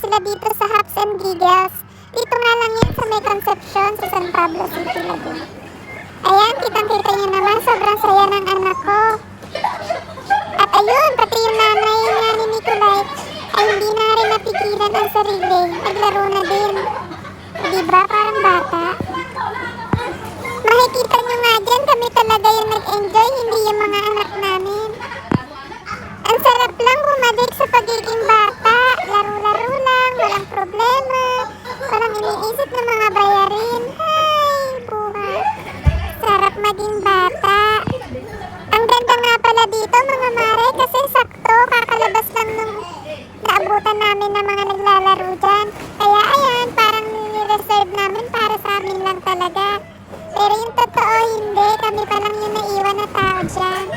sila dito sa Hops and Giggles. Dito nga lang yan sa may Concepcion sa San Pablo City, Laguna. Ayan, kitang-kita niyo naman, sobrang saya ng anak ko. At ayun, pati yung nanay nga ni Nicolay ay hindi na rin napigilan ang sarili. Naglaro na din. Diba, parang bata? Makikita nyo nga dyan, kami talaga yung nag-enjoy, hindi yung mga anak namin. Ang sarap lang bumalik sa pagiging bata. Laro-laro lang, walang problema. Walang iniisip ng mga bayarin. Hay, buhay. Sarap maging bata. Ang ganda nga pala dito mga mare kasi sakto kakalabas lang nung naabutan namin ng mga naglalaro dyan. Kaya ayan, parang nire-reserve namin para sa amin lang talaga. Pero yung totoo hindi, kami pa lang yung naiwan na tao dyan.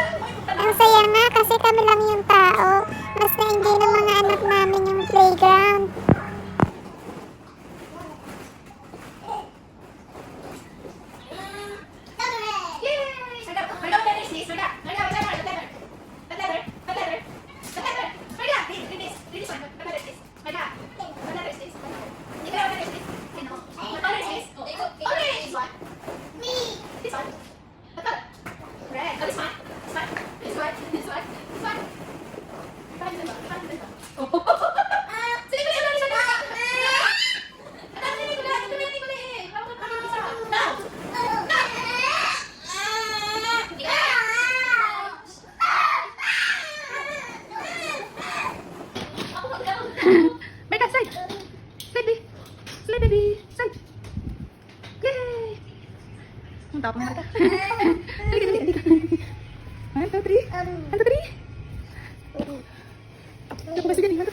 Ang saya nga kasi kami lang yung tao. Mas na-enjoy ng mga anak namin yung playground. Mereka, side. Side, baby. Slide, baby. Side. Yay! Ang tapang mereka. Dali, dali, dali. 1, 2, 3. 1, 2, 3. Ito ba sige? 1, 2, 3.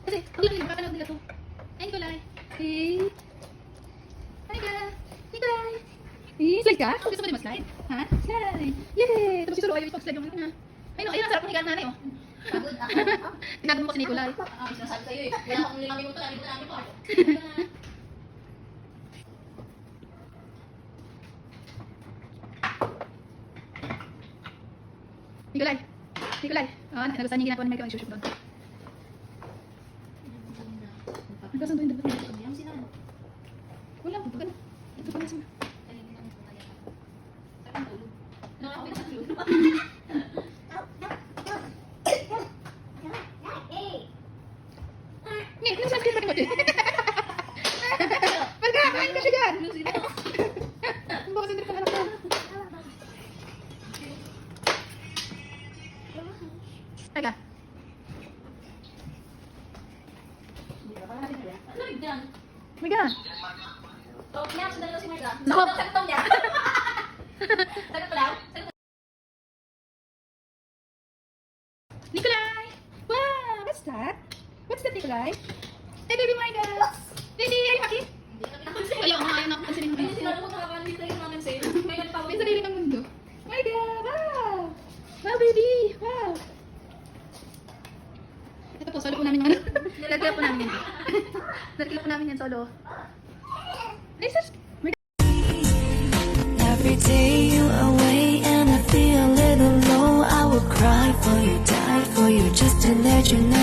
Kasi, hindi lang, kakanood nila to. Ay, Nicolay. Hey. Nicolay! Slide ka? Gusto mo din mag-slide? Ha? Slide! Yay! Tapos susulo ayaw ipag-slide yung ano na. Ayun, ayun ang sarap ng higaan nanay oh. Pagod ako. Tinagod mo kasi Nicolay. Sinasabi sa'yo eh. Wala akong 5 minuto na, dito namin po. Nicolay! Nicolay! Oo, nagustuhan niya ginagawa ni Michael ang shoot doon. Nagkasunduin doon. Wala, bubugan. Ito pa nasa. Nih, ini sakit banget. Pergi, main ke situ. Bawa sendiri ke anak ko. Teka. Mega. Oh, kaya sundan daw si Marga. Nako. Sakto niya. Sagot ko daw. Nicolay! Wow! What's that? What's that, Nicolay? Hey, baby Marga! Baby, are you happy? Ayaw nga, ayaw na ako pansinin mo. Hindi sila mo nakakalit tayo namin sa'yo. May nagpawin. May sarili kang mundo. Marga! Wow! Wow, baby! Wow! Ito po, solo po namin yung ano. Nagkila po namin yan. Nagkila po namin yan solo. Ay, sus! Marga! Every day you away and I feel a little low, I will cry for you, die for you, just to let you know